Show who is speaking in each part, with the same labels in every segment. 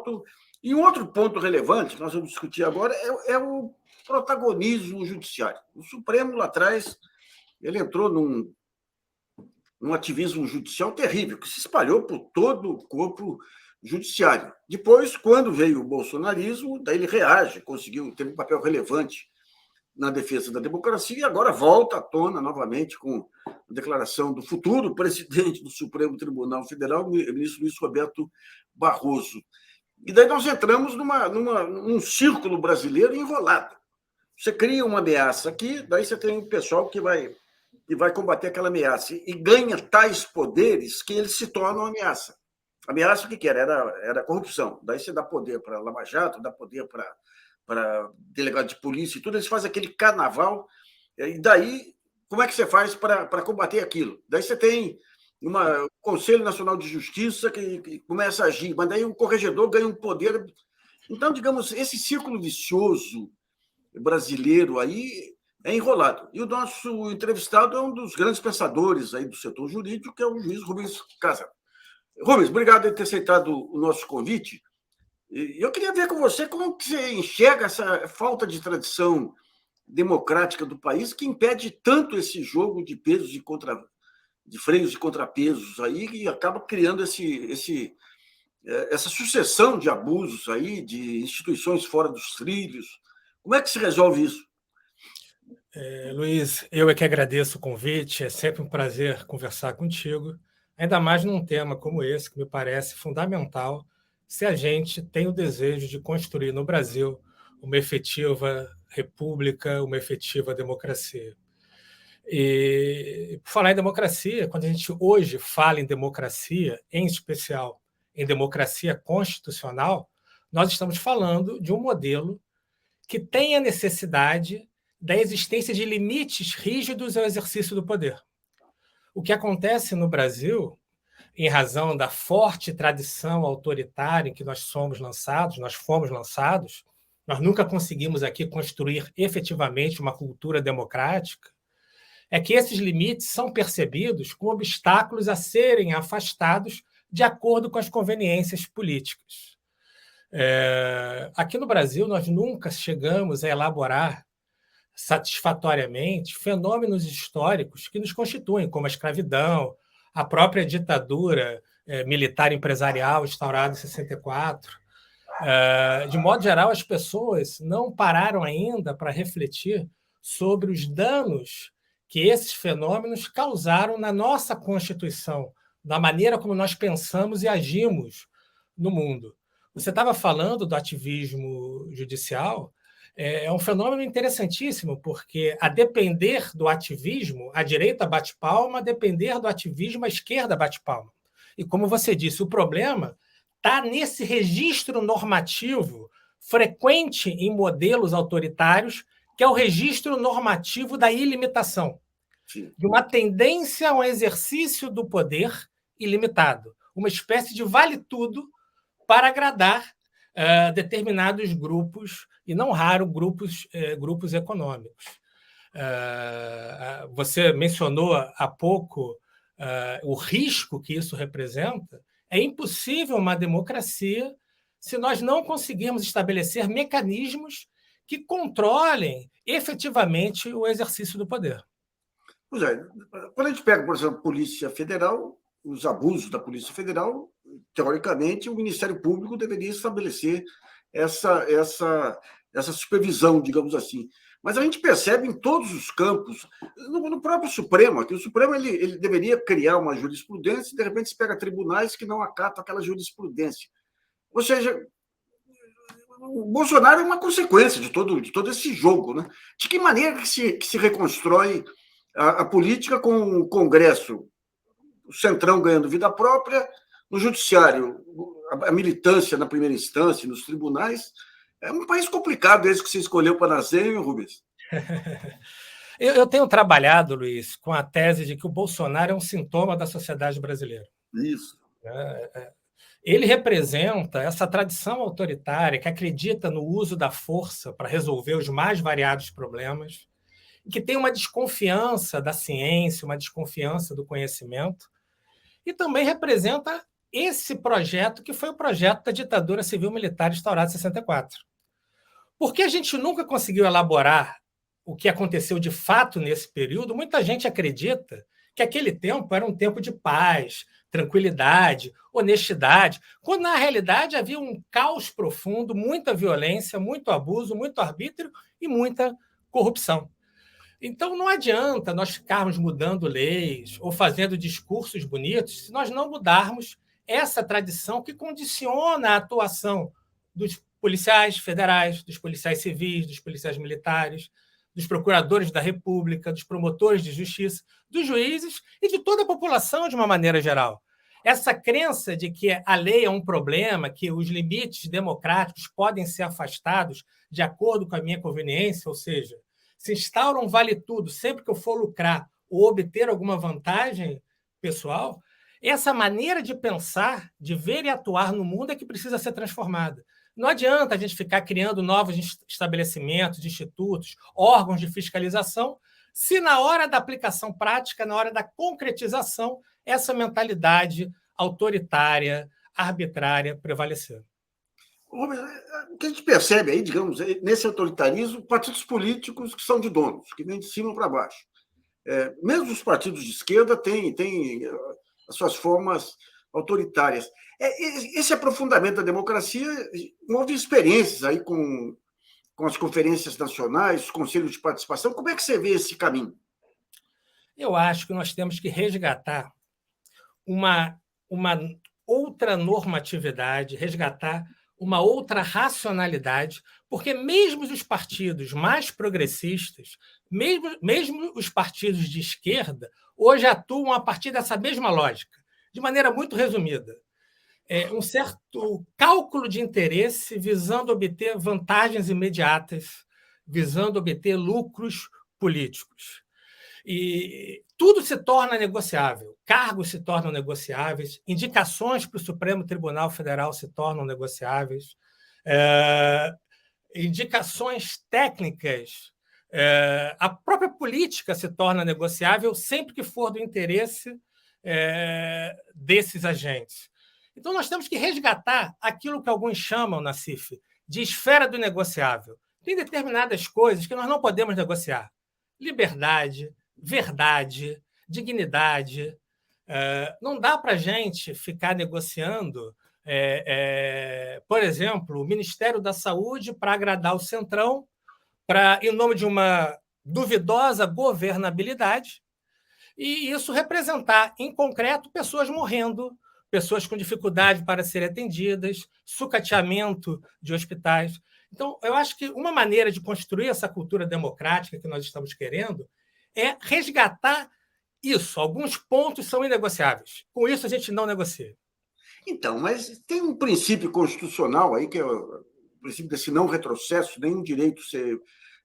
Speaker 1: alto. E um outro ponto relevante que nós vamos discutir agora é o protagonismo judiciário. O Supremo, lá atrás, ele entrou num ativismo judicial terrível, que se espalhou por todo o corpo judiciário. Depois, quando veio o bolsonarismo, daí ele reage, conseguiu ter um papel relevante na defesa da democracia e agora volta à tona novamente com a declaração do futuro presidente do Supremo Tribunal Federal, o ministro Luiz Roberto Barroso. E daí nós entramos num círculo brasileiro enrolado. Você cria uma ameaça aqui, daí você tem um pessoal que vai combater aquela ameaça e ganha tais poderes que eles se tornam ameaça. A ameaça o que era? Era corrupção. Daí você dá poder para Lava Jato, dá poder para delegado de polícia e tudo, eles fazem aquele carnaval, e daí como é que você faz para combater aquilo? Daí você tem um Conselho Nacional de Justiça que começa a agir, mas daí o corregedor ganha um poder. Então, digamos, esse círculo vicioso brasileiro aí é enrolado. E o nosso entrevistado é um dos grandes pensadores aí do setor jurídico, que é o juiz Rubens Casa. Rubens, obrigado por ter aceitado o nosso convite. Eu queria ver com você como que você enxerga essa falta de tradição democrática do país que impede tanto esse jogo de pesos e de freios e contrapesos aí, que acaba criando essa sucessão de abusos aí, de instituições fora dos trilhos. Como é que se resolve isso?
Speaker 2: Luiz, eu é que agradeço o convite, é sempre um prazer conversar contigo, ainda mais num tema como esse, que me parece fundamental se a gente tem o desejo de construir no Brasil uma efetiva república, uma efetiva democracia. E, por falar em democracia, quando a gente hoje fala em democracia, em especial em democracia constitucional, nós estamos falando de um modelo que tem a necessidade da existência de limites rígidos ao exercício do poder. O que acontece no Brasil, em razão da forte tradição autoritária em que nós fomos lançados, nós nunca conseguimos aqui construir efetivamente uma cultura democrática, é que esses limites são percebidos como obstáculos a serem afastados de acordo com as conveniências políticas. Aqui no Brasil, nós nunca chegamos a elaborar satisfatoriamente fenômenos históricos que nos constituem, como a escravidão, a própria ditadura militar empresarial instaurada em 64. De modo geral, as pessoas não pararam ainda para refletir sobre os danos que esses fenômenos causaram na nossa Constituição, da maneira como nós pensamos e agimos no mundo. Você estava falando do ativismo judicial, é um fenômeno interessantíssimo, porque, a depender do ativismo, a direita bate palma, a depender do ativismo, a esquerda bate palma. E, como você disse, o problema está nesse registro normativo frequente em modelos autoritários, que é o registro normativo da ilimitação, de uma tendência ao exercício do poder ilimitado, uma espécie de vale-tudo para agradar determinados grupos, e não raro grupos econômicos. Você mencionou há pouco o risco que isso representa. É impossível uma democracia se nós não conseguirmos estabelecer mecanismos que controlem efetivamente o exercício do poder.
Speaker 1: Pois é, quando a gente pega, por exemplo, a Polícia Federal, os abusos da Polícia Federal, teoricamente, o Ministério Público deveria estabelecer essa supervisão, digamos assim. Mas a gente percebe em todos os campos, no próprio Supremo, que o Supremo ele deveria criar uma jurisprudência e, de repente, se pega tribunais que não acatam aquela jurisprudência. Ou seja, o Bolsonaro é uma consequência de todo esse jogo, né? De que maneira que se reconstrói a política com o Congresso, o Centrão ganhando vida própria, no Judiciário, a militância na primeira instância, nos tribunais? É um país complicado esse que você escolheu para nascer, hein, Rubens?
Speaker 2: Eu tenho trabalhado, Luiz, com a tese de que o Bolsonaro é um sintoma da sociedade brasileira.
Speaker 1: Isso.
Speaker 2: Ele representa essa tradição autoritária que acredita no uso da força para resolver os mais variados problemas, que tem uma desconfiança da ciência, uma desconfiança do conhecimento, e também representa esse projeto que foi o projeto da ditadura civil-militar instaurada em 64. Porque a gente nunca conseguiu elaborar o que aconteceu de fato nesse período, muita gente acredita que aquele tempo era um tempo de paz, tranquilidade, honestidade, quando na realidade havia um caos profundo, muita violência, muito abuso, muito arbítrio e muita corrupção. Então, não adianta nós ficarmos mudando leis ou fazendo discursos bonitos se nós não mudarmos essa tradição que condiciona a atuação dos policiais federais, dos policiais civis, dos policiais militares, dos procuradores da República, dos promotores de justiça, dos juízes e de toda a população de uma maneira geral. Essa crença de que a lei é um problema, que os limites democráticos podem ser afastados de acordo com a minha conveniência, ou seja, se instaura um vale-tudo sempre que eu for lucrar ou obter alguma vantagem pessoal, essa maneira de pensar, de ver e atuar no mundo é que precisa ser transformada. Não adianta a gente ficar criando novos estabelecimentos, institutos, órgãos de fiscalização, se na hora da aplicação prática, na hora da concretização, essa mentalidade autoritária, arbitrária prevalecer.
Speaker 1: O que a gente percebe aí, digamos, nesse autoritarismo, partidos políticos que são de donos, que vêm de cima para baixo. Mesmo os partidos de esquerda têm as suas formas autoritárias. Esse aprofundamento da democracia houve experiências aí com as conferências nacionais, os conselhos de participação. Como é que você vê esse caminho?
Speaker 2: Eu acho que nós temos que resgatar uma outra normatividade, resgatar uma outra racionalidade, porque mesmo os partidos mais progressistas, mesmo os partidos de esquerda, hoje atuam a partir dessa mesma lógica, de maneira muito resumida. Um certo cálculo de interesse visando obter vantagens imediatas, visando obter lucros políticos. E tudo se torna negociável, cargos se tornam negociáveis, indicações para o Supremo Tribunal Federal se tornam negociáveis, indicações técnicas, a própria política se torna negociável sempre que for do interesse desses agentes. Então, nós temos que resgatar aquilo que alguns chamam, Nassif, de esfera do negociável. Tem determinadas coisas que nós não podemos negociar. Liberdade, verdade, dignidade. Não dá para a gente ficar negociando, por exemplo, o Ministério da Saúde para agradar o Centrão, em nome de uma duvidosa governabilidade, e isso representar, em concreto, pessoas morrendo, pessoas com dificuldade para serem atendidas, sucateamento de hospitais. Então, eu acho que uma maneira de construir essa cultura democrática que nós estamos querendo é resgatar isso. Alguns pontos são inegociáveis. Com isso, a gente não negocia.
Speaker 1: Então, mas tem um princípio constitucional aí, que é o princípio desse não retrocesso, nenhum direito ser...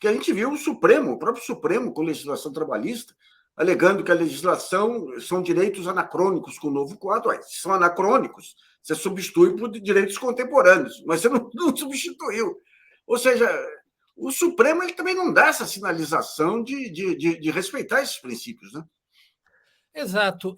Speaker 1: que a gente viu o próprio Supremo, com legislação trabalhista, alegando que a legislação são direitos anacrônicos com o novo quadro. Se são anacrônicos, você substitui por direitos contemporâneos, mas você não substituiu. Ou seja, o Supremo ele também não dá essa sinalização de respeitar esses princípios, né?
Speaker 2: Exato.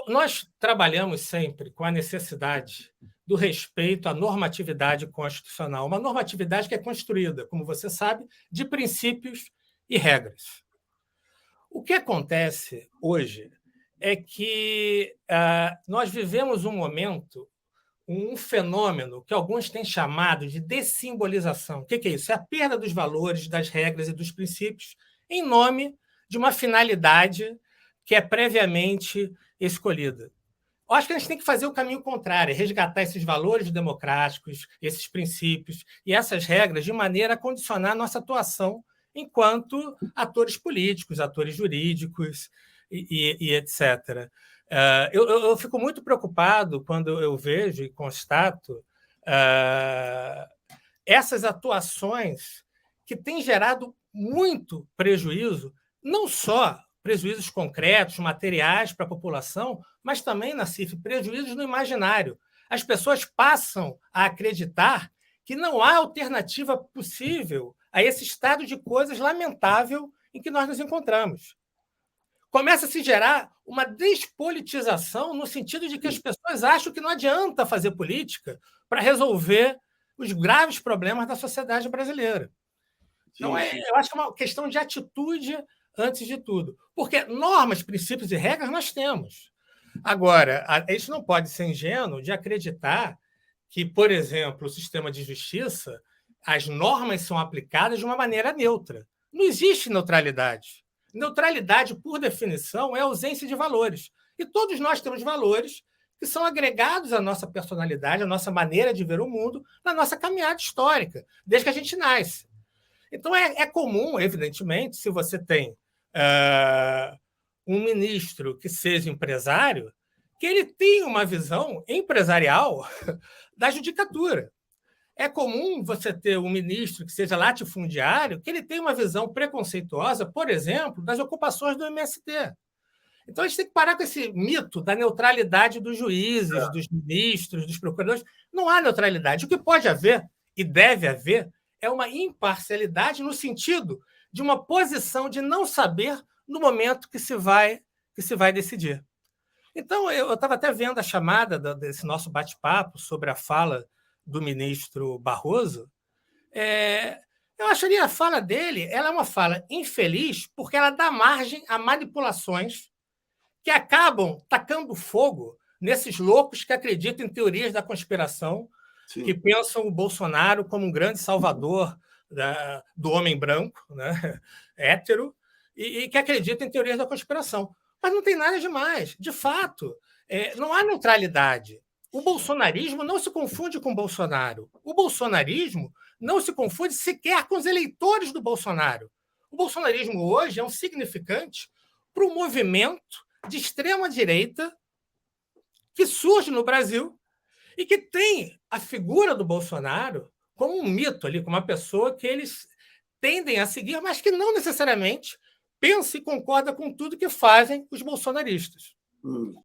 Speaker 2: Nós trabalhamos sempre com a necessidade do respeito à normatividade constitucional, uma normatividade que é construída, como você sabe, de princípios e regras. O que acontece hoje é que nós vivemos um momento, um fenômeno que alguns têm chamado de dessimbolização. O que é isso? É a perda dos valores, das regras e dos princípios em nome de uma finalidade que é previamente escolhida. Eu acho que a gente tem que fazer o caminho contrário, resgatar esses valores democráticos, esses princípios e essas regras de maneira a condicionar a nossa atuação enquanto atores políticos, atores jurídicos e etc. Eu fico muito preocupado quando eu vejo e constato essas atuações que têm gerado muito prejuízo, não só prejuízos concretos, materiais para a população, mas também, Nassif, prejuízos no imaginário. As pessoas passam a acreditar que não há alternativa possível a esse estado de coisas lamentável em que nós nos encontramos. Começa a se gerar uma despolitização no sentido de que as pessoas acham que não adianta fazer política para resolver os graves problemas da sociedade brasileira. Então, eu acho que é uma questão de atitude antes de tudo. Porque normas, princípios e regras nós temos. Agora, a gente não pode ser ingênuo de acreditar que, por exemplo, o sistema de justiça, as normas são aplicadas de uma maneira neutra. Não existe neutralidade. Neutralidade, por definição, é ausência de valores. E todos nós temos valores que são agregados à nossa personalidade, à nossa maneira de ver o mundo, na nossa caminhada histórica, desde que a gente nasce. Então, é comum, evidentemente, se você tem um ministro que seja empresário, que ele tenha uma visão empresarial da judicatura. É comum você ter um ministro que seja latifundiário, que ele tenha uma visão preconceituosa, por exemplo, das ocupações do MST. Então, a gente tem que parar com esse mito da neutralidade dos juízes, dos ministros, dos procuradores. Não há neutralidade. O que pode haver, e deve haver, é uma imparcialidade no sentido de uma posição de não saber no momento que se vai decidir. Então, eu estava até vendo a chamada desse nosso bate-papo sobre a fala do ministro Barroso. Eu acharia a fala dele ela é uma fala infeliz porque ela dá margem a manipulações que acabam tacando fogo nesses loucos que acreditam em teorias da conspiração, que pensam o Bolsonaro como um grande salvador do homem branco, né, hétero, e que acreditam em teorias da conspiração. Mas não tem nada demais. De fato, não há neutralidade. O bolsonarismo não se confunde com o Bolsonaro. O bolsonarismo não se confunde sequer com os eleitores do Bolsonaro. O bolsonarismo hoje é um significante para um movimento de extrema-direita que surge no Brasil e que tem a figura do Bolsonaro como um mito ali, como uma pessoa que eles tendem a seguir, mas que não necessariamente pensa e concorda com tudo que fazem os bolsonaristas.